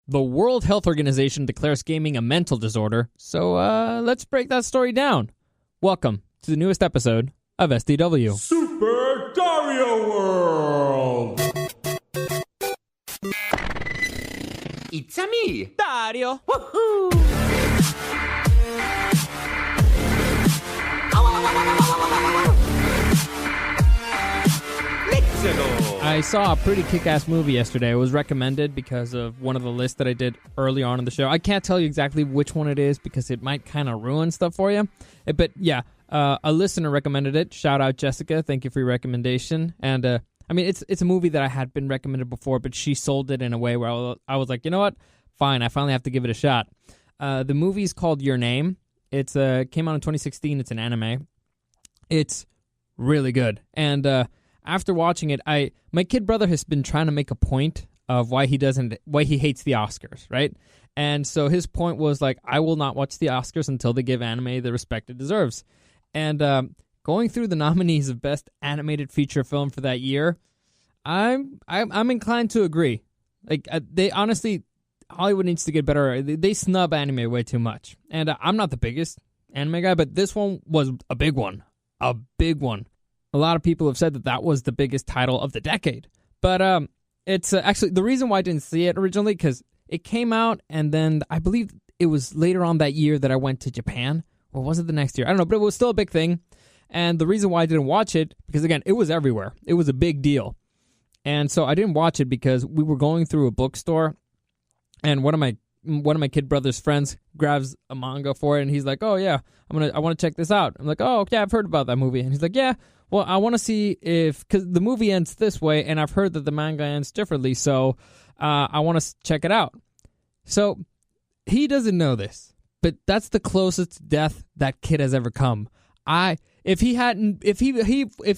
The World Health Organization declares gaming a mental disorder, so let's break that story down. Welcome to the newest episode of SDW. Super Dario World! It's a me, Dario! Woohoo! Let's go! I saw a pretty kick-ass movie yesterday. It was recommended because of one of the lists that I did early on in the show. I can't tell you exactly which one it is because it might kind of ruin stuff for you. But yeah, a listener recommended it. Shout out Jessica. Thank you for your recommendation. And I mean, it's a movie that I had been recommended before, but she sold it in a way where I was like, you know what? Fine, I finally have to give it a shot. The movie's called Your Name. It's came out in 2016. It's an anime. It's really good. And after watching it, my kid brother has been trying to make a point of why he hates the Oscars, right? And so his point was like, I will not watch the Oscars until they give anime the respect it deserves. And going through the nominees of Best Animated Feature Film for that year, I'm inclined to agree. Like they honestly, Hollywood needs to get better. They snub anime way too much. And I'm not the biggest anime guy, but this one was a big one. A big one. A lot of people have said that was the biggest title of the decade. But it's actually the reason why I didn't see it originally, because it came out and then I believe it was later on that year that I went to Japan. Or was it the next year? I don't know, but it was still a big thing. And the reason why I didn't watch it, because again, it was everywhere. It was a big deal. And so I didn't watch it because we were going through a bookstore and one of my kid brother's friends grabs a manga for it and he's like, "Oh yeah, I want to check this out." I'm like, "Oh, okay, I've heard about that movie." And he's like, "Yeah, well, I want to see because the movie ends this way and I've heard that the manga ends differently, so I want to check it out." So he doesn't know this, but that's the closest death that kid has ever come. If he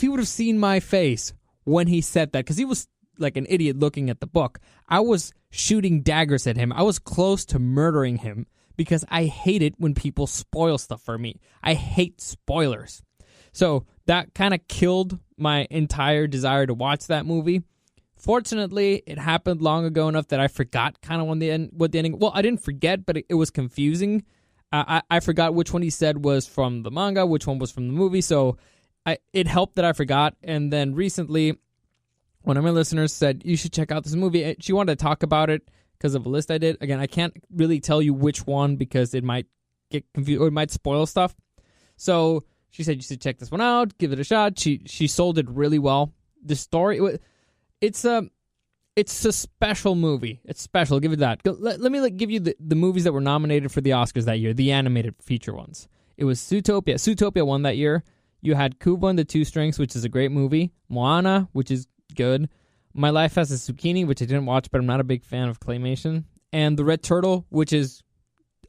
would have seen my face when he said that, because he was like an idiot looking at the book, I was shooting daggers at him. I was close to murdering him because I hate it when people spoil stuff for me. I hate spoilers. So that kind of killed my entire desire to watch that movie. Fortunately, it happened long ago enough that I forgot kind of what the ending. Well, I didn't forget, but it was confusing. I forgot which one he said was from the manga, which one was from the movie. So it helped that I forgot. And then recently, one of my listeners said, "You should check out this movie." She wanted to talk about it because of a list I did. Again, I can't really tell you which one because it might get confused or it might spoil stuff. So she said, "You should check this one out. Give it a shot." She sold it really well. The story, it's a special movie. It's special. I'll give it that. Let me give you the movies that were nominated for the Oscars that year, the animated feature ones. It was Zootopia. Zootopia won that year. You had Kubo and the Two Strings, which is a great movie. Moana, which is good. My Life as a Zucchini, which I didn't watch, but I'm not a big fan of claymation. And The Red Turtle, which is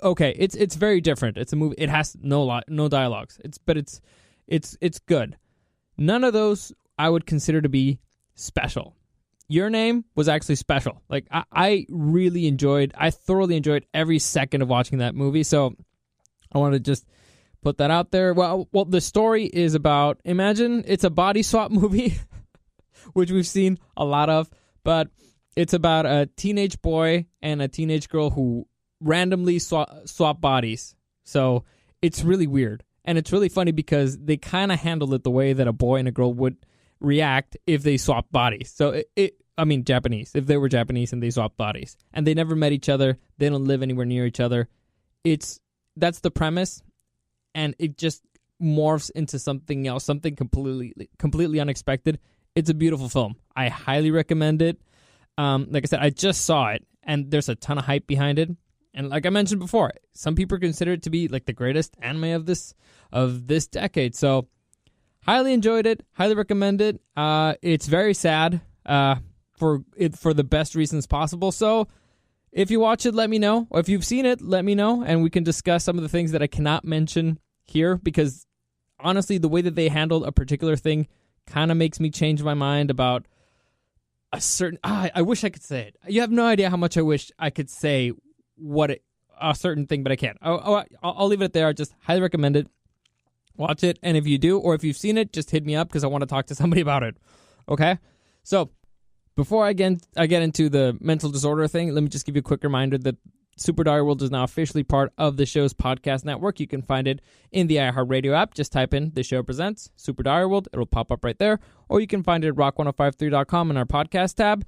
okay. It's very different. It's a movie. It has no dialogues. It's good. None of those I would consider to be special. Your Name was actually special. Like I thoroughly enjoyed every second of watching that movie. So I want to just put that out there. Well, the story is about, imagine it's a body swap movie, which we've seen a lot of, but it's about a teenage boy and a teenage girl who randomly swap bodies. So it's really weird. And it's really funny because they kind of handled it the way that a boy and a girl would react if they swapped bodies. So Japanese, if they were Japanese and they swapped bodies. And they never met each other. They don't live anywhere near each other. That's the premise. And it just morphs into something else, something completely unexpected. It's a beautiful film. I highly recommend it. Like I said, I just saw it, and there's a ton of hype behind it. And like I mentioned before, some people consider it to be like the greatest anime of this decade. So, highly enjoyed it. Highly recommend it. It's very sad for the best reasons possible. So, if you watch it, let me know. Or if you've seen it, let me know, and we can discuss some of the things that I cannot mention here because honestly, the way that they handled a particular thing kind of makes me change my mind about a certain... I wish I could say it. You have no idea how much I wish I could say a certain thing, but I can't. I'll leave it there. I just highly recommend it. Watch it, and if you do, or if you've seen it, just hit me up because I want to talk to somebody about it. Okay? So, Before I get into the mental disorder thing, let me just give you a quick reminder that Super Dario World is now officially part of the show's podcast network. You can find it in the iHeartRadio app. Just type in The Show Presents Super Dario World. It'll pop up right there. Or you can find it at rock1053.com in our podcast tab.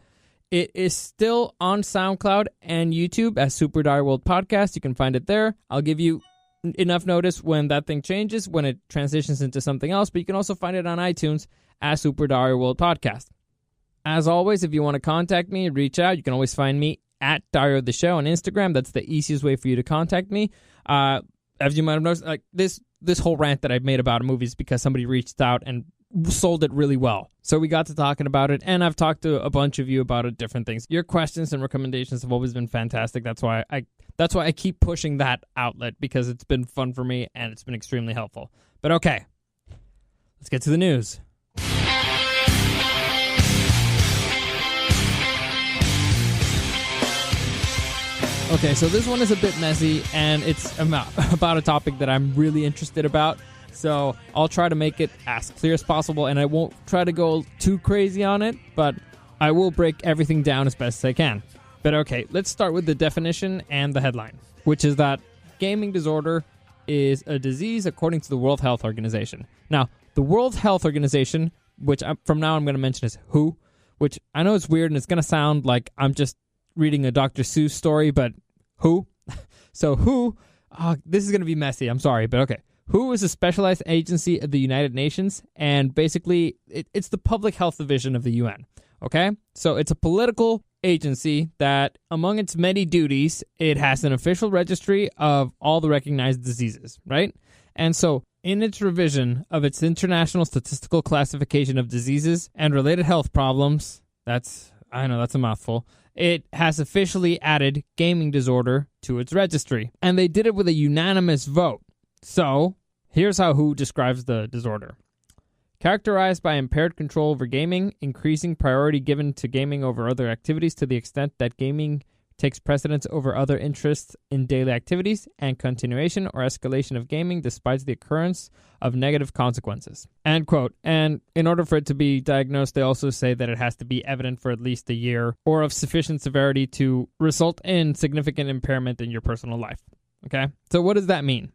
It is still on SoundCloud and YouTube as Super Dario World Podcast. You can find it there. I'll give you enough notice when that thing changes, when it transitions into something else. But you can also find it on iTunes as Super Dario World Podcast. As always, if you want to contact me, reach out. You can always find me at Dario the Show on Instagram. That's the easiest way for you to contact me. As you might have noticed, like this whole rant that I've made about a movie is because somebody reached out and sold it really well. So we got to talking about it, and I've talked to a bunch of you about it, different things. Your questions and recommendations have always been fantastic. That's why I keep pushing that outlet, because it's been fun for me and it's been extremely helpful. But okay, let's get to the news. Okay, so this one is a bit messy, and it's about a topic that I'm really interested about. So I'll try to make it as clear as possible, and I won't try to go too crazy on it, but I will break everything down as best as I can. But okay, let's start with the definition and the headline, which is that gaming disorder is a disease according to the World Health Organization. Now, the World Health Organization, which from now I'm going to mention is WHO, which I know is weird, and it's going to sound like I'm just reading a Dr. Seuss story, but WHO. So WHO, this is going to be messy, I'm sorry, but okay. WHO is a specialized agency of the United Nations, and basically it's the public health division of the UN, okay? So it's a political agency that, among its many duties, it has an official registry of all the recognized diseases, right? And so in its revision of its International Statistical Classification of Diseases and Related Health Problems, I know that's a mouthful, it has officially added gaming disorder to its registry, and they did it with a unanimous vote. So, here's how WHO describes the disorder. Characterized by impaired control over gaming, increasing priority given to gaming over other activities to the extent that gaming takes precedence over other interests in daily activities, and continuation or escalation of gaming despite the occurrence of negative consequences. End quote. And in order for it to be diagnosed, they also say that it has to be evident for at least a year or of sufficient severity to result in significant impairment in your personal life. Okay? So what does that mean?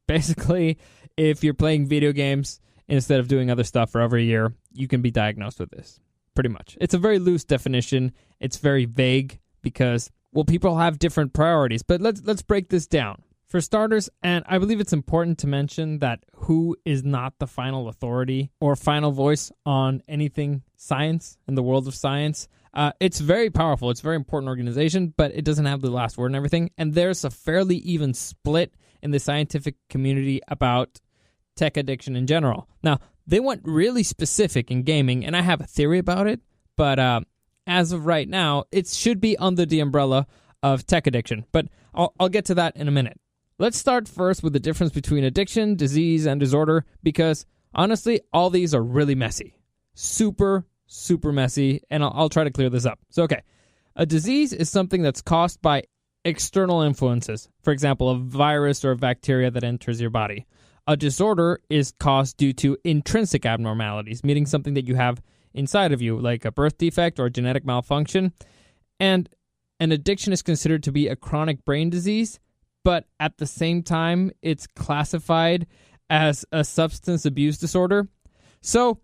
Basically, if you're playing video games instead of doing other stuff for over a year, you can be diagnosed with this. Pretty much. It's a very loose definition. It's very vague because, well, people have different priorities. But let's break this down. For starters, and I believe it's important to mention that WHO is not the final authority or final voice on anything science in the world of science. It's very powerful. It's a very important organization, but it doesn't have the last word and everything. And there's a fairly even split in the scientific community about tech addiction in general. Now, they went really specific in gaming, and I have a theory about it, but as of right now, it should be under the umbrella of tech addiction. But I'll get to that in a minute. Let's start first with the difference between addiction, disease, and disorder, because honestly, all these are really messy. Super, super messy, and I'll try to clear this up. So, okay, a disease is something that's caused by external influences. For example, a virus or a bacteria that enters your body. A disorder is caused due to intrinsic abnormalities, meaning something that you have inside of you, like a birth defect or a genetic malfunction. And an addiction is considered to be a chronic brain disease, but at the same time, it's classified as a substance abuse disorder. So,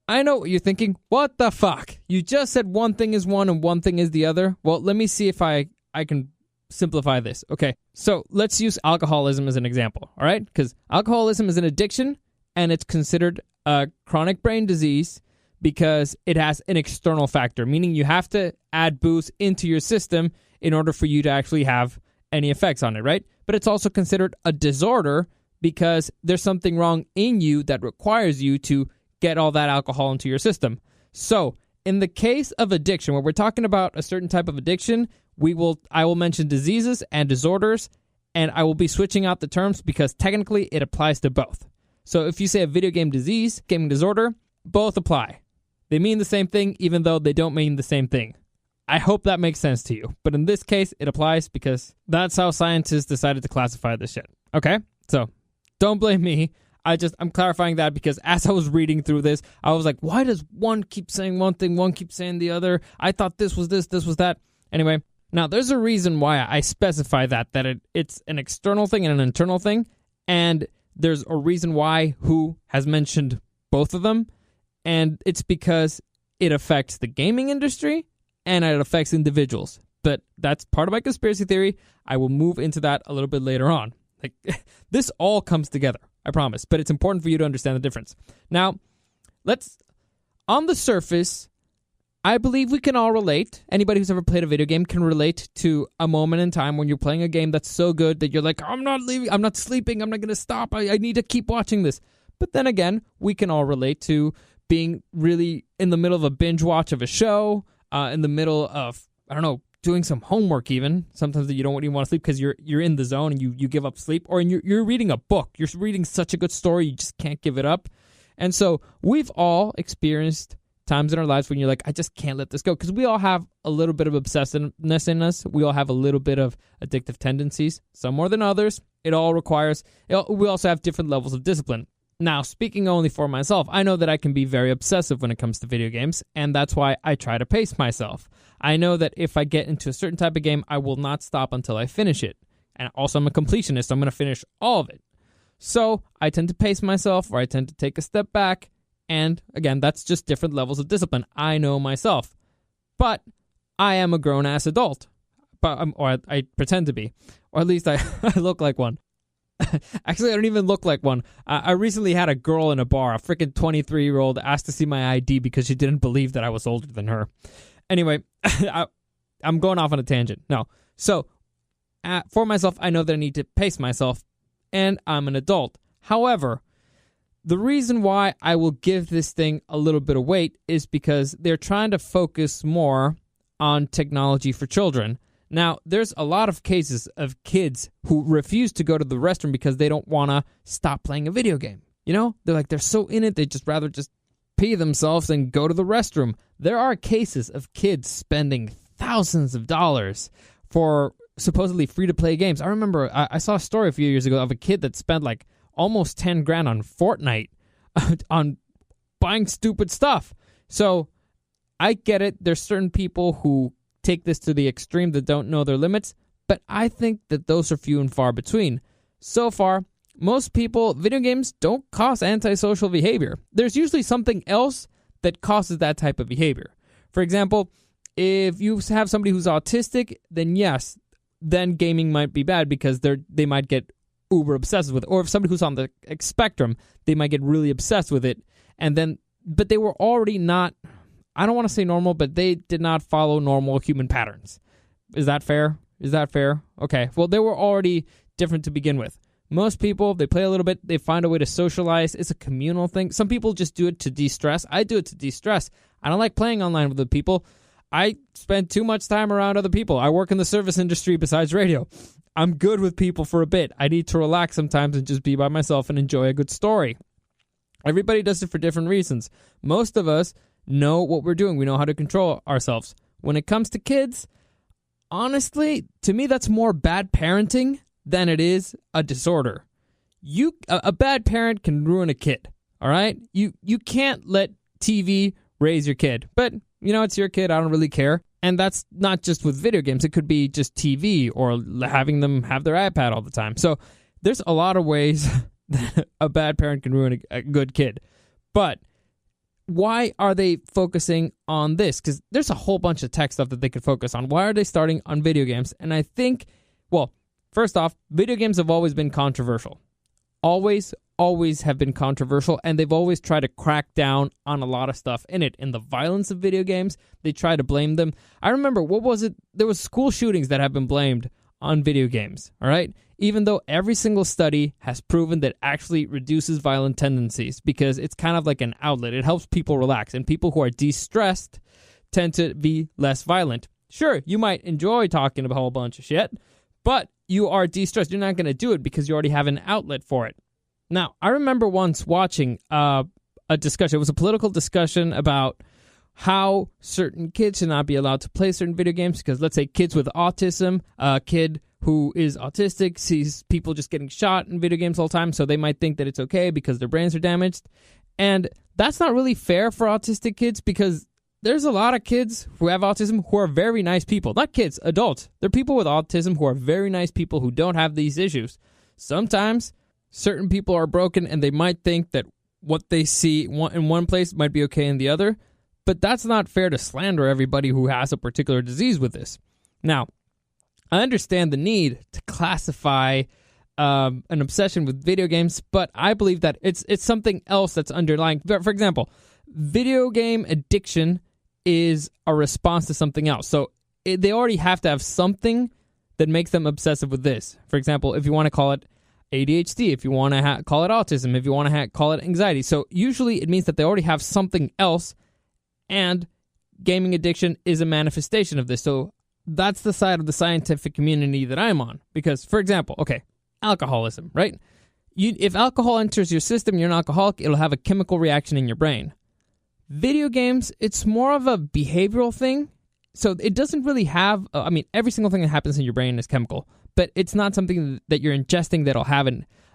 I know what you're thinking. What the fuck? You just said one thing is one and one thing is the other. Well, let me see if I can simplify this. Okay, so let's use alcoholism as an example, all right? Because alcoholism is an addiction, and it's considered a chronic brain disease because it has an external factor, meaning you have to add booze into your system in order for you to actually have any effects on it, right? But it's also considered a disorder because there's something wrong in you that requires you to get all that alcohol into your system. So, in the case of addiction, when we're talking about a certain type of addiction, I will mention diseases and disorders, and I will be switching out the terms because technically it applies to both. So if you say a video game disease, gaming disorder, both apply. They mean the same thing even though they don't mean the same thing. I hope that makes sense to you. But in this case, it applies because that's how scientists decided to classify this shit. Okay? So don't blame me. I'm clarifying that because as I was reading through this, I was like, why does one keep saying one thing, one keeps saying the other? I thought this was this was that. Anyway, now there's a reason why I specify that it's an external thing and an internal thing, and there's a reason why who has mentioned both of them, and it's because it affects the gaming industry and it affects individuals. But that's part of my conspiracy theory. I will move into that a little bit later on. Like, this all comes together, I promise. But it's important for you to understand the difference. Now, on the surface, I believe we can all relate. Anybody who's ever played a video game can relate to a moment in time when you're playing a game that's so good that you're like, I'm not leaving, I'm not sleeping, I'm not going to stop, I need to keep watching this. But then again, we can all relate to being really in the middle of a binge watch of a show, in the middle of, I don't know, doing some homework even. Sometimes you don't even want to sleep because you're in the zone and you give up sleep. Or you're reading a book. You're reading such a good story, you just can't give it up. And so we've all experienced times in our lives when you're like, I just can't let this go. Because we all have a little bit of obsessiveness in us. We all have a little bit of addictive tendencies, some more than others. We also have different levels of discipline. Now, speaking only for myself, I know that I can be very obsessive when it comes to video games, and that's why I try to pace myself. I know that if I get into a certain type of game, I will not stop until I finish it. And also, I'm a completionist, so I'm going to finish all of it. So, I tend to pace myself, or I tend to take a step back, and again, that's just different levels of discipline. I know myself. But I am a grown-ass adult. Or I pretend to be. Or at least I look like one. Actually, I don't even look like one. I recently had a girl in a bar, a freaking 23-year-old, asked to see my ID because she didn't believe that I was older than her. Anyway, I'm going off on a tangent. No. So, for myself, I know that I need to pace myself, and I'm an adult. However, the reason why I will give this thing a little bit of weight is because they're trying to focus more on technology for children. Now, there's a lot of cases of kids who refuse to go to the restroom because they don't want to stop playing a video game. You know, they're so in it, they just rather just pee themselves and go to the restroom. There are cases of kids spending thousands of dollars for supposedly free-to-play games. I remember I saw a story a few years ago of a kid that spent like almost 10 grand on Fortnite on buying stupid stuff. So I get it. There's certain people who take this to the extreme that don't know their limits, but I think that those are few and far between. So far, most people, video games don't cause antisocial behavior. There's usually something else that causes that type of behavior. For example, if you have somebody who's autistic, then yes, then gaming might be bad because they might get uber obsessed with it. Or if somebody who's on the spectrum, they might get really obsessed with it, but they were already not, I don't want to say normal, but they did not follow normal human patterns. Is that fair? Okay. Well, they were already different to begin with. Most people, they play a little bit, they find a way to socialize. It's a communal thing. Some people just do it to de-stress. I do it to de-stress. I don't like playing online with other people. I spend too much time around other people. I work in the service industry besides radio. I'm good with people for a bit. I need to relax sometimes and just be by myself and enjoy a good story. Everybody does it for different reasons. Most of us know what we're doing. We know how to control ourselves. When it comes to kids, honestly, to me, that's more bad parenting than it is a disorder. A bad parent can ruin a kid, all right? You can't let TV raise your kid. But, it's your kid. I don't really care. And that's not just with video games. It could be just TV or having them have their iPad all the time. So there's a lot of ways that a bad parent can ruin a good kid. But why are they focusing on this? Because there's a whole bunch of tech stuff that they could focus on. Why are they starting on video games? And I think, first off, video games have always been controversial. Always have been controversial, and they've always tried to crack down on a lot of stuff in it. In the violence of video games, they try to blame them. I remember, what was it? There was school shootings that have been blamed on video games, all right? Even though every single study has proven that actually reduces violent tendencies because it's kind of like an outlet. It helps people relax, and people who are de-stressed tend to be less violent. Sure, you might enjoy talking about a whole bunch of shit, but you are de-stressed. You're not going to do it because you already have an outlet for it. Now, I remember once watching a discussion. It was a political discussion about how certain kids should not be allowed to play certain video games because, let's say, kids with autism, a kid who is autistic sees people just getting shot in video games all the time, so they might think that it's okay because their brains are damaged. And that's not really fair for autistic kids, because there's a lot of kids who have autism who are very nice people. Not kids, adults. They're people with autism who are very nice people who don't have these issues. Sometimes certain people are broken and they might think that what they see in one place might be okay in the other, but that's not fair to slander everybody who has a particular disease with this. Now, I understand the need to classify an obsession with video games, but I believe that it's something else that's underlying. For example, video game addiction is a response to something else. So they already have to have something that makes them obsessive with this. For example, if you want to call it ADHD, if you want to call it autism, if you want to call it anxiety. So usually it means that they already have something else, and gaming addiction is a manifestation of this. So that's the side of the scientific community that I'm on. Because, for example, alcoholism, right? If alcohol enters your system, you're an alcoholic, it'll have a chemical reaction in your brain. Video games, it's more of a behavioral thing. So it doesn't really have, every single thing that happens in your brain is chemical, but it's not something that you're ingesting that'll have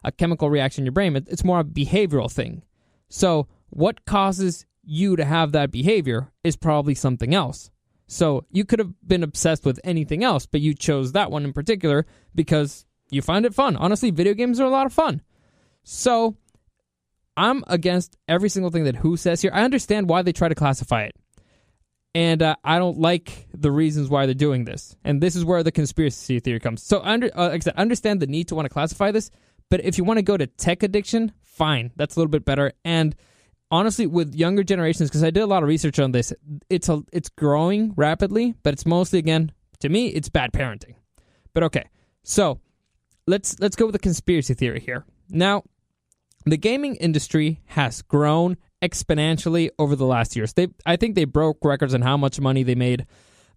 a chemical reaction in your brain. It's more a behavioral thing. So what causes you to have that behavior is probably something else. So you could have been obsessed with anything else, but you chose that one in particular because you find it fun. Honestly, video games are a lot of fun. So I'm against every single thing that WHO says here. I understand why they try to classify it. And I don't like the reasons why they're doing this. And this is where the conspiracy theory comes. So like I said, I understand the need to want to classify this, but if you want to go to tech addiction, fine. That's a little bit better. And honestly, with younger generations, because I did a lot of research on this, it's growing rapidly, but it's mostly, again, to me, it's bad parenting. But okay, so let's go with the conspiracy theory here. Now, the gaming industry has grown exponentially over the last years. I think they broke records on how much money they made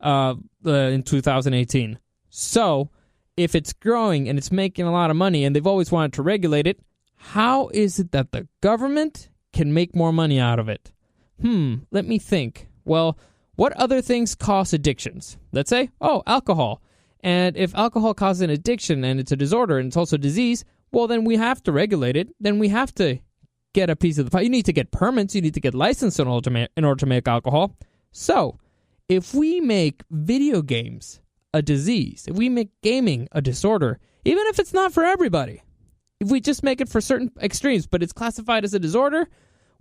in 2018. So, if it's growing and it's making a lot of money and they've always wanted to regulate it, how is it that the government can make more money out of it? Let me think. Well, what other things cause addictions? Let's say, alcohol. And if alcohol causes an addiction and it's a disorder and it's also a disease, well, then we have to regulate it. Then we have to get a piece of the pie. You need to get permits. You need to get licensed in order to make alcohol. So, if we make video games a disease, if we make gaming a disorder, even if it's not for everybody, if we just make it for certain extremes, but it's classified as a disorder,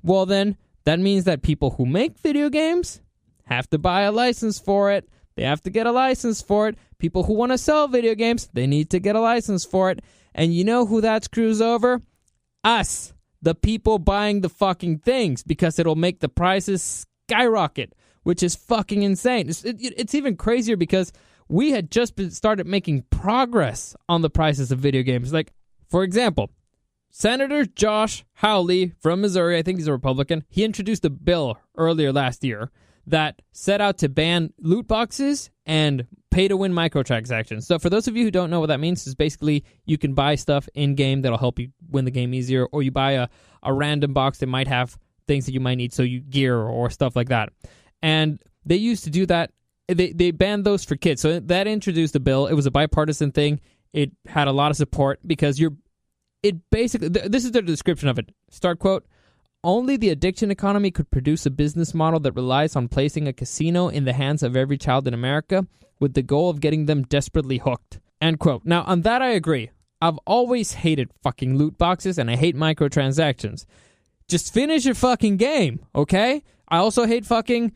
well then, that means that people who make video games have to buy a license for it. They have to get a license for it. People who want to sell video games, they need to get a license for it. And you know who that screws over? Us. The people buying the fucking things, because it'll make the prices skyrocket, which is fucking insane. It's even crazier because we had just started making progress on the prices of video games. Like, for example, Senator Josh Hawley from Missouri, I think he's a Republican, he introduced a bill earlier last year that set out to ban loot boxes and pay-to-win microtransactions. So for those of you who don't know what that means, is basically you can buy stuff in-game that'll help you win the game easier, or you buy a random box that might have things that you might need, so you gear or stuff like that. And they used to do that. They banned those for kids. So that introduced a bill. It was a bipartisan thing. It had a lot of support because this is the description of it. Start quote, "Only the addiction economy could produce a business model that relies on placing a casino in the hands of every child in America with the goal of getting them desperately hooked." End quote. Now, on that I agree. I've always hated fucking loot boxes, and I hate microtransactions. Just finish your fucking game, okay? I also hate fucking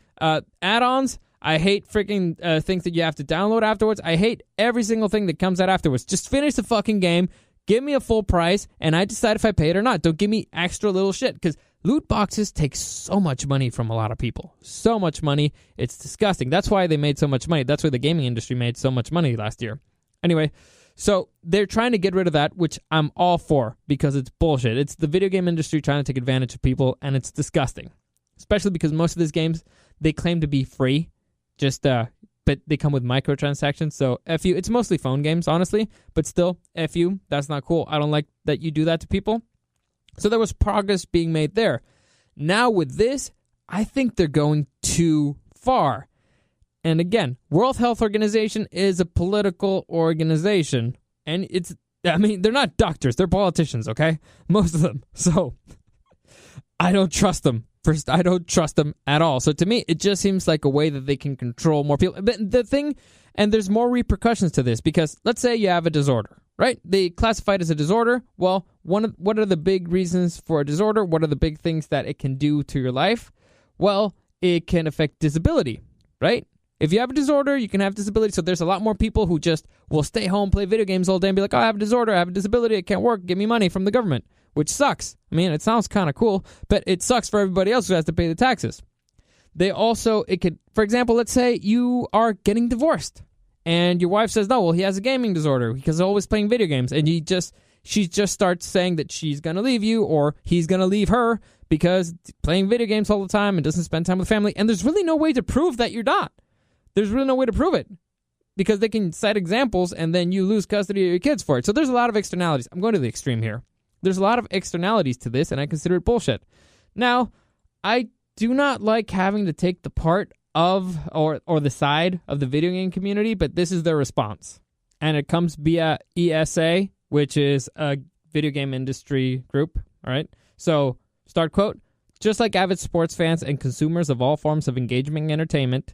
add-ons. I hate freaking things that you have to download afterwards. I hate every single thing that comes out afterwards. Just finish the fucking game. Give me a full price, and I decide if I pay it or not. Don't give me extra little shit, because loot boxes take so much money from a lot of people. So much money. It's disgusting. That's why they made so much money. That's why the gaming industry made so much money last year. Anyway, so they're trying to get rid of that, which I'm all for, because it's bullshit. It's the video game industry trying to take advantage of people, and it's disgusting. Especially because most of these games, they claim to be free, but they come with microtransactions, so F you. It's mostly phone games, honestly, but still, F you. That's not cool. I don't like that you do that to people. So there was progress being made there. Now with this, I think they're going too far. And again, World Health Organization is a political organization. And they're not doctors. They're politicians, okay? Most of them. So I don't trust them. First, I don't trust them at all. So to me, it just seems like a way that they can control more people. But the thing, and there's more repercussions to this, because let's say you have a disorder, right? They classify it as a disorder. Well, what are the big reasons for a disorder? What are the big things that it can do to your life? Well, it can affect disability, right? If you have a disorder, you can have disability. So there's a lot more people who just will stay home, play video games all day and be like, oh, I have a disorder, I have a disability, I can't work, give me money from the government, which sucks. I mean, it sounds kind of cool, but it sucks for everybody else who has to pay the taxes. For example, let's say you are getting divorced and your wife says, no, well, he has a gaming disorder because he's always playing video games. And she just starts saying that she's going to leave you or he's going to leave her because playing video games all the time and doesn't spend time with family. And there's really no way to prove that you're not. There's really no way to prove it because they can cite examples and then you lose custody of your kids for it. So there's a lot of externalities. I'm going to the extreme here. There's a lot of externalities to this, and I consider it bullshit. Now, I do not like having to take the part of or the side of the video game community, but this is their response. And it comes via ESA, which is a video game industry group, all right? So, start quote, just like avid sports fans and consumers of all forms of engagement and entertainment,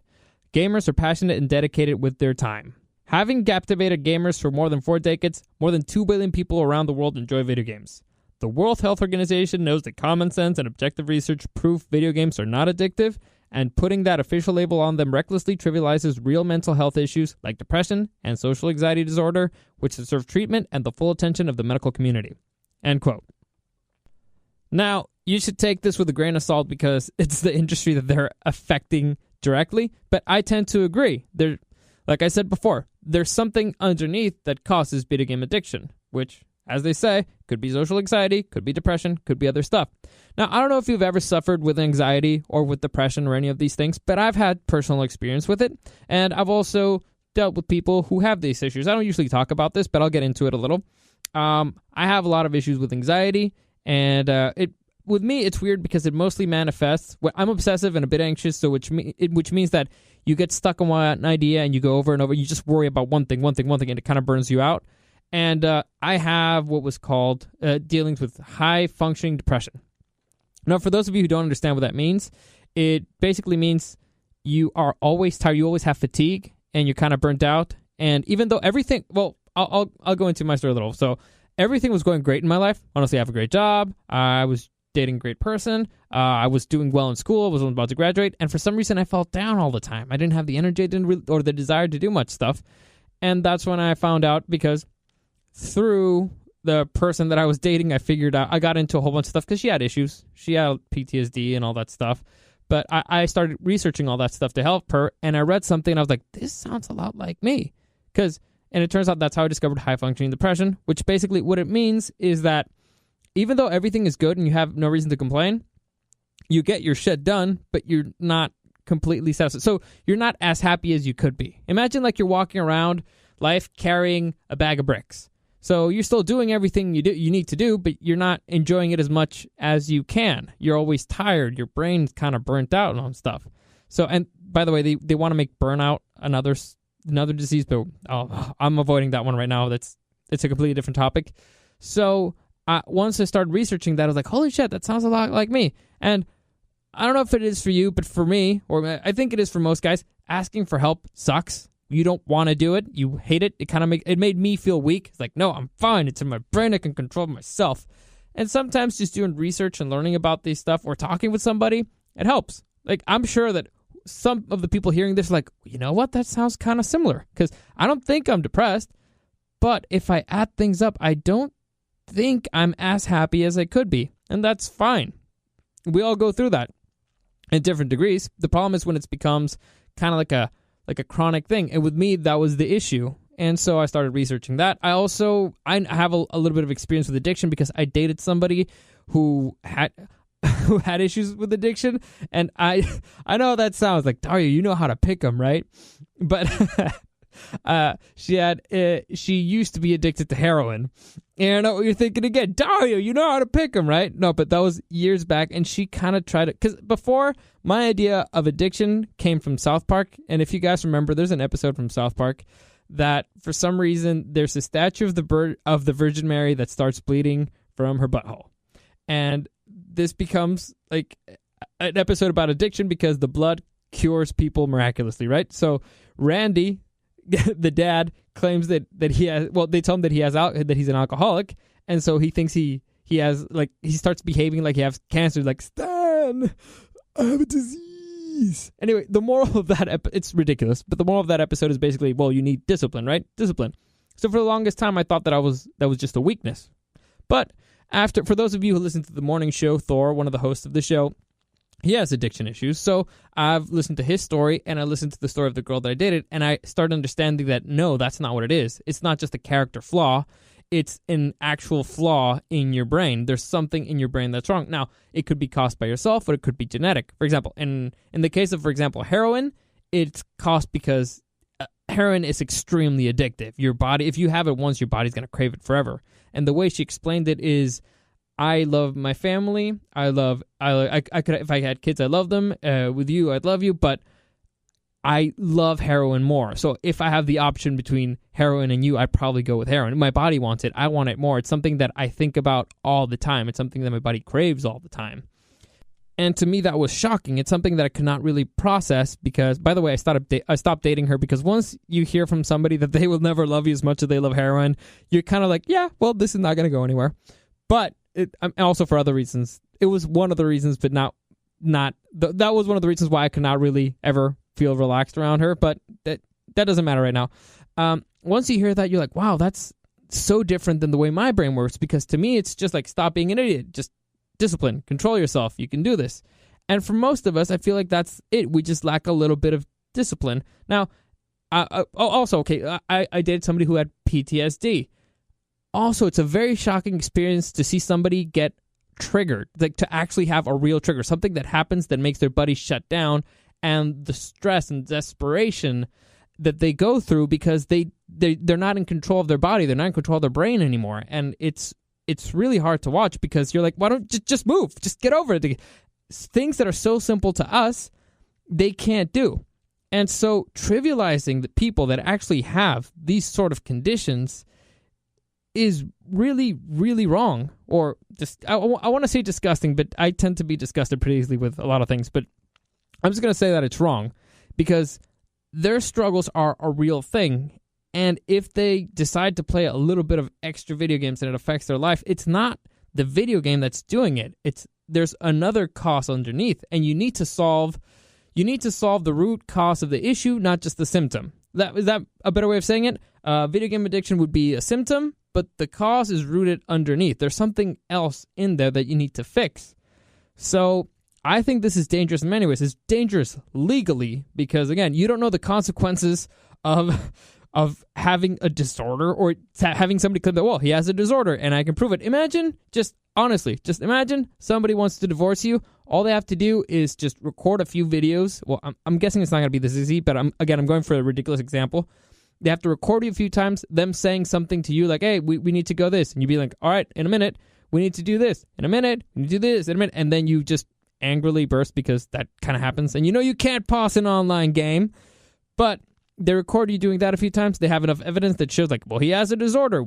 gamers are passionate and dedicated with their time. Having captivated gamers for more than 4 decades, more than 2 billion people around the world enjoy video games. The World Health Organization knows that common sense and objective research prove video games are not addictive, and putting that official label on them recklessly trivializes real mental health issues like depression and social anxiety disorder, which deserve treatment and the full attention of the medical community. End quote. Now, you should take this with a grain of salt because it's the industry that they're affecting directly, but I tend to agree. Like I said before, there's something underneath that causes video game addiction, which, as they say, could be social anxiety, could be depression, could be other stuff. Now, I don't know if you've ever suffered with anxiety or with depression or any of these things, but I've had personal experience with it, and I've also dealt with people who have these issues. I don't usually talk about this, but I'll get into it a little. I have a lot of issues with anxiety, and with me, it's weird because it mostly manifests. I'm obsessive and a bit anxious, so which means that you get stuck on one idea and you go over and over. You just worry about one thing, and it kind of burns you out. And I have what was called dealings with high-functioning depression. Now, for those of you who don't understand what that means, it basically means you are always tired. You always have fatigue, and you're kind of burnt out. And even though everything, well, I'll go into my story a little. So everything was going great in my life. Honestly, I have a great job. I was dating a great person. I was doing well in school. I was about to graduate. And for some reason, I felt down all the time. I didn't have the energy or the desire to do much stuff. And that's when I found out, because through the person that I was dating, I figured out, I got into a whole bunch of stuff because she had issues. She had PTSD and all that stuff. But I started researching all that stuff to help her. And I read something and I was like, this sounds a lot like me. And it turns out that's how I discovered high-functioning depression, which basically what it means is that even though everything is good and you have no reason to complain, you get your shit done, but you're not completely satisfied. So you're not as happy as you could be. Imagine like you're walking around life carrying a bag of bricks. So you're still doing everything you need to do, but you're not enjoying it as much as you can. You're always tired. Your brain's kind of burnt out on stuff. So, and by the way, they want to make burnout another disease, but I'm avoiding that one right now. It's a completely different topic. So once I started researching that, I was like, holy shit, that sounds a lot like me. And I don't know if it is for you, but for me, or I think it is for most guys, asking for help sucks. You don't want to do it. You hate it. It made me feel weak. It's like, no, I'm fine. It's in my brain. I can control myself. And sometimes just doing research and learning about these stuff or talking with somebody, it helps. Like, I'm sure that some of the people hearing this are like, you know what? That sounds kind of similar. Because I don't think I'm depressed. But if I add things up, I don't think I'm as happy as I could be. And that's fine. We all go through that in different degrees. The problem is when it becomes kind of like a chronic thing. And with me, that was the issue. And so I started researching that. I have a little bit of experience with addiction because I dated somebody who had issues with addiction. And I know that sounds like, Dario, you know how to pick them, right? But She used to be addicted to heroin. And I know what you're thinking again. Dario, you know how to pick them, right? No, but that was years back, and she kind of tried it. Because before, my idea of addiction came from South Park. And if you guys remember, there's an episode from South Park that for some reason there's a statue of the Virgin Mary that starts bleeding from her butthole. And this becomes like an episode about addiction because the blood cures people miraculously, right? So Randy, the dad, claims that he has, well, they tell him that that he's an alcoholic, and so he thinks he has, like, he starts behaving like he has cancer, like, Stan, I have a disease. Anyway, the moral of that it's ridiculous, but the moral of that episode is basically, well, you need discipline, right? Discipline. So for the longest time, I thought that was just a weakness. But for those of you who listen to the morning show, Thor, one of the hosts of the show, he has addiction issues. So I've listened to his story, and I listened to the story of the girl that I dated, and I started understanding that, no, that's not what it is. It's not just a character flaw. It's an actual flaw in your brain. There's something in your brain that's wrong. Now, it could be caused by yourself, or it could be genetic. For example, in the case of, for example, heroin, it's caused because heroin is extremely addictive. Your body, if you have it once, your body's going to crave it forever. And the way she explained it is, I love my family. I could, if I had kids, I love them. With you, I'd love you, but I love heroin more. So if I have the option between heroin and you, I'd probably go with heroin. My body wants it. I want it more. It's something that I think about all the time. It's something that my body craves all the time. And to me, that was shocking. It's something that I could not really process because, by the way, I stopped dating her because once you hear from somebody that they will never love you as much as they love heroin, you're kind of like, yeah, well, this is not going to go anywhere. But also for other reasons. It was one of the reasons, but not that was one of the reasons why I could not really ever feel relaxed around her. But that doesn't matter right now. Once you hear that, you're like, wow, that's so different than the way my brain works. Because to me, it's just like, stop being an idiot. Just discipline, control yourself. You can do this. And for most of us, I feel like that's it. We just lack a little bit of discipline. Now, I dated somebody who had PTSD. Also, it's a very shocking experience to see somebody get triggered, like to actually have a real trigger, something that happens that makes their body shut down, and the stress and desperation that they go through because they're not in control of their body, they're not in control of their brain anymore, and it's really hard to watch because you're like, why don't just move, just get over it. Things that are so simple to us, they can't do, and so trivializing the people that actually have these sort of conditions is really, really wrong. Or just, I want to say disgusting, but I tend to be disgusted pretty easily with a lot of things. But I'm just going to say that it's wrong because their struggles are a real thing. And if they decide to play a little bit of extra video games and it affects their life, it's not the video game that's doing it. There's another cause underneath, and you need to solve the root cause of the issue, not just the symptom. Is that a better way of saying it? Video game addiction would be a symptom, but the cause is rooted underneath. There's something else in there that you need to fix. So I think this is dangerous in many ways. It's dangerous legally because, again, you don't know the consequences of having a disorder or having somebody claim that, well, he has a disorder and I can prove it. Imagine somebody wants to divorce you. All they have to do is just record a few videos. Well, I'm guessing it's not going to be this easy, but I'm going for a ridiculous example. They have to record you a few times, them saying something to you like, hey, we need to go this. And you'd be like, all right, in a minute, we need to do this. In a minute, we need to do this. In a minute. And then you just angrily burst because that kind of happens. And you know you can't pause an online game. But they record you doing that a few times. They have enough evidence that shows like, well, he has a disorder.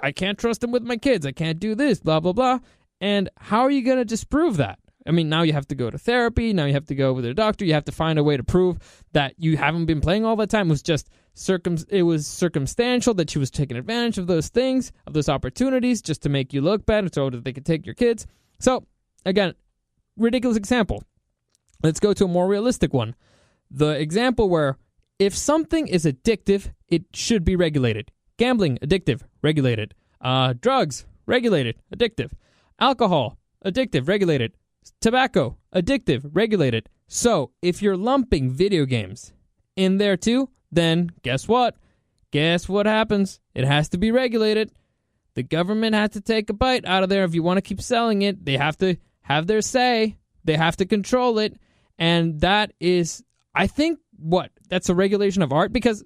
I can't trust him with my kids. I can't do this, blah, blah, blah. And how are you going to disprove that? I mean, now you have to go to therapy. Now you have to go with a doctor. You have to find a way to prove that you haven't been playing all the time. It was just circumstantial that she was taking advantage of those things, of those opportunities, just to make you look bad so that they could take your kids. So, again, ridiculous example. Let's go to a more realistic one. The example where if something is addictive, it should be regulated. Gambling, addictive, regulated. Drugs, regulated, addictive. Alcohol, addictive, regulated. Tobacco, addictive, regulated. So, if you're lumping video games in there too, then guess what? Guess what happens? It has to be regulated. The government has to take a bite out of there. If you want to keep selling it, they have to have their say. They have to control it. And that is, I think, that's a regulation of art, because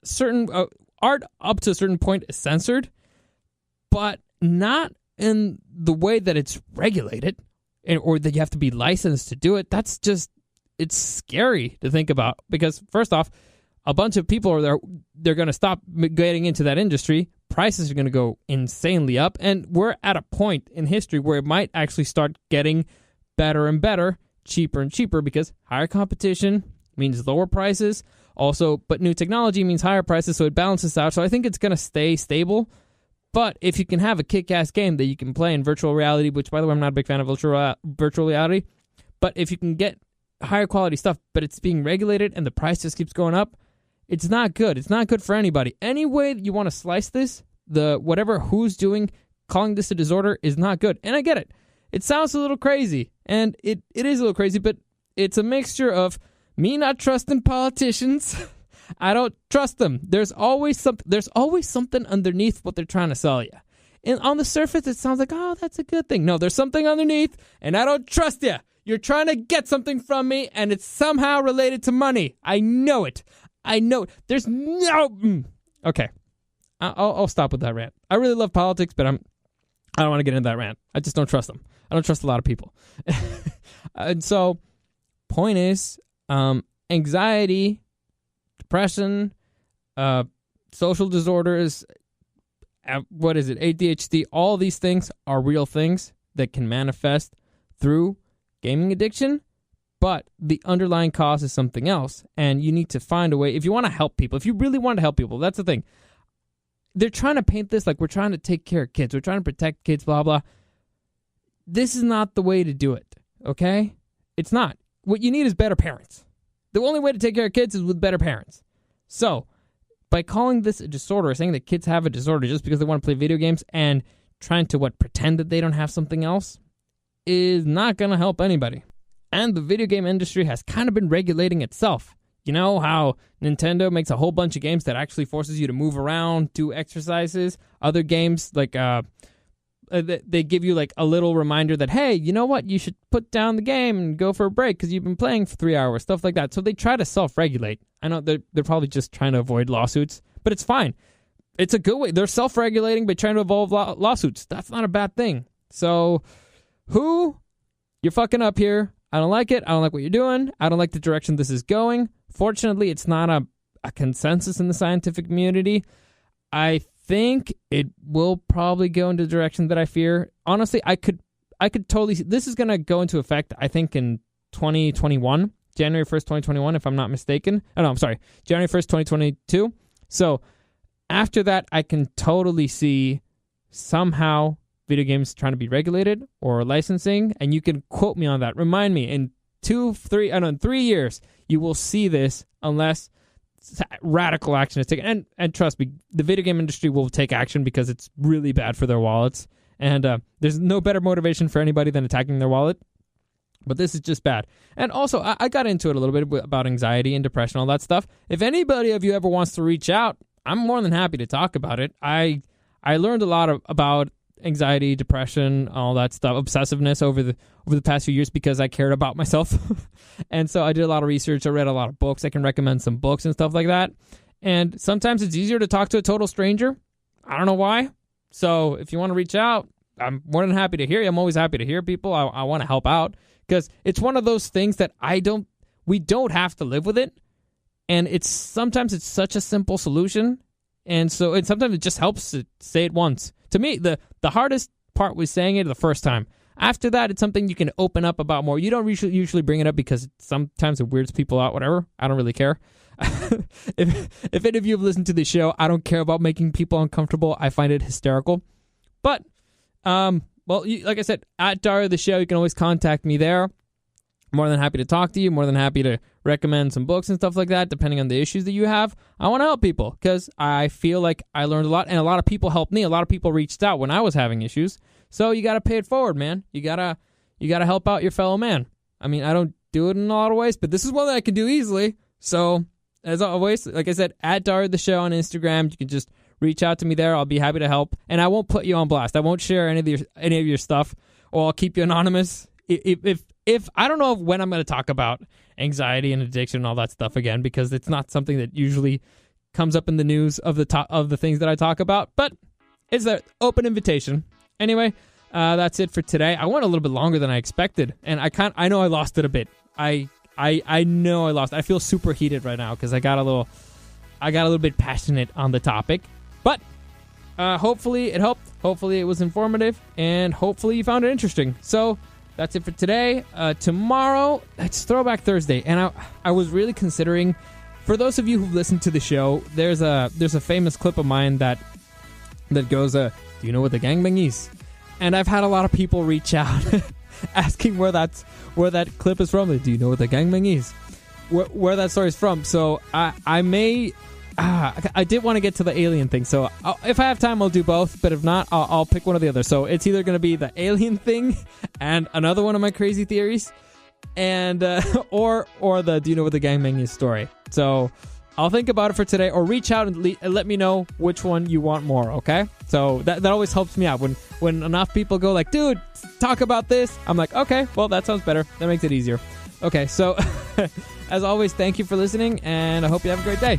certain art up to a certain point is censored, but not in the way that it's regulated or that you have to be licensed to do it. That's just, it's scary to think about because first off, a bunch of people are there, they're going to stop getting into that industry. Prices are going to go insanely up, and we're at a point in history where it might actually start getting better and better, cheaper and cheaper, because higher competition means lower prices. Also, but new technology means higher prices, so it balances out. So I think it's going to stay stable. But if you can have a kick-ass game that you can play in virtual reality, which, by the way, I'm not a big fan of virtual reality, but if you can get higher quality stuff, but it's being regulated and the price just keeps going up, it's not good. It's not good for anybody. Any way that you want to slice this, who's doing, calling this a disorder is not good. And I get it. It sounds a little crazy, and it is a little crazy, but it's a mixture of me not trusting politicians. I don't trust them. There's always something underneath what they're trying to sell you. And on the surface, it sounds like, oh, that's a good thing. No, there's something underneath, and I don't trust you. You're trying to get something from me, and it's somehow related to money. I know it. There's no... Okay. I'll stop with that rant. I really love politics, but I don't want to get into that rant. I just don't trust them. I don't trust a lot of people. And so, point is, anxiety, depression, social disorders, ADHD, all these things are real things that can manifest through gaming addiction, but the underlying cause is something else, and you need to find a way. If you want to help people, if you really want to help people, that's the thing. They're trying to paint this like we're trying to take care of kids, we're trying to protect kids, blah, blah. This is not the way to do it, okay? It's not. What you need is better parents. The only way to take care of kids is with better parents. So, by calling this a disorder, saying that kids have a disorder just because they want to play video games and trying to, pretend that they don't have something else, is not going to help anybody. And the video game industry has kind of been regulating itself. You know how Nintendo makes a whole bunch of games that actually forces you to move around, do exercises? Other games, they give you a little reminder that, hey, you know what? You should put down the game and go for a break because you've been playing for 3 hours, stuff like that. So they try to self-regulate. I know they're probably just trying to avoid lawsuits, but it's fine. It's a good way. They're self-regulating by trying to avoid lawsuits. That's not a bad thing. So, you're fucking up here. I don't like it. I don't like what you're doing. I don't like the direction this is going. Fortunately, it's not a consensus in the scientific community. I think it will probably go into the direction that I fear. Honestly, I could totally see this is going to go into effect, I think, in 2021, January 1st, 2021, if I'm not mistaken. Oh, no, I'm sorry, January 1st, 2022. So after that, I can totally see somehow video games trying to be regulated or licensing, and you can quote me on that. Remind me, in 3 years, you will see this unless radical action is taken. And trust me, the video game industry will take action because it's really bad for their wallets. And there's no better motivation for anybody than attacking their wallet. But this is just bad. And also, I got into it a little bit about anxiety and depression, all that stuff. If anybody of you ever wants to reach out, I'm more than happy to talk about it. I learned a lot about anxiety, depression, all that stuff, obsessiveness over the past few years because I cared about myself. And so I did a lot of research. I read a lot of books. I can recommend some books and stuff like that. And sometimes it's easier to talk to a total stranger. I don't know why. So if you want to reach out, I'm more than happy to hear you. I'm always happy to hear people. I want to help out because it's one of those things that we don't have to live with it. And sometimes it's such a simple solution. And sometimes it just helps to say it once. To me, the hardest part was saying it the first time. After that, it's something you can open up about more. You don't usually bring it up because sometimes it weirds people out, whatever. I don't really care. If any of you have listened to the show, I don't care about making people uncomfortable. I find it hysterical. But, like I said, at Dario the Show, you can always contact me there. More than happy to talk to you, more than happy to recommend some books and stuff like that, depending on the issues that you have. I want to help people because I feel like I learned a lot, and a lot of people helped me. A lot of people reached out when I was having issues. So you got to pay it forward, man. You gotta help out your fellow man. I mean, I don't do it in a lot of ways, but this is one that I can do easily. So, as always, like I said, at Dario the Show on Instagram, you can just reach out to me there. I'll be happy to help, and I won't put you on blast. I won't share any of your stuff, or I'll keep you anonymous. If I don't know when I'm going to talk about anxiety and addiction and all that stuff again, because it's not something that usually comes up in the news of the things that I talk about, but it's an open invitation. Anyway, that's it for today. I went a little bit longer than I expected, and I know I lost it a bit. I know I lost. I feel super heated right now because I got a little bit passionate on the topic, but hopefully it helped. Hopefully it was informative, and hopefully you found it interesting. So that's it for today. Tomorrow, it's Throwback Thursday, and I was really considering. For those of you who've listened to the show, there's a famous clip of mine that goes, do you know what the gangbang is? And I've had a lot of people reach out asking where that clip is from. Like, do you know what the gangbang is? Where that story is from. So I did want to get to the alien thing. So if I have time, I'll do both. But if not, I'll pick one or the other. So it's either going to be the alien thing and another one of my crazy theories, and or the do you know what the gangbang is story. So I'll think about it for today, or reach out and let me know which one you want more, okay? So that always helps me out. When enough people go like, dude, talk about this, I'm like, okay, well, that sounds better. That makes it easier. Okay, so as always, thank you for listening, and I hope you have a great day.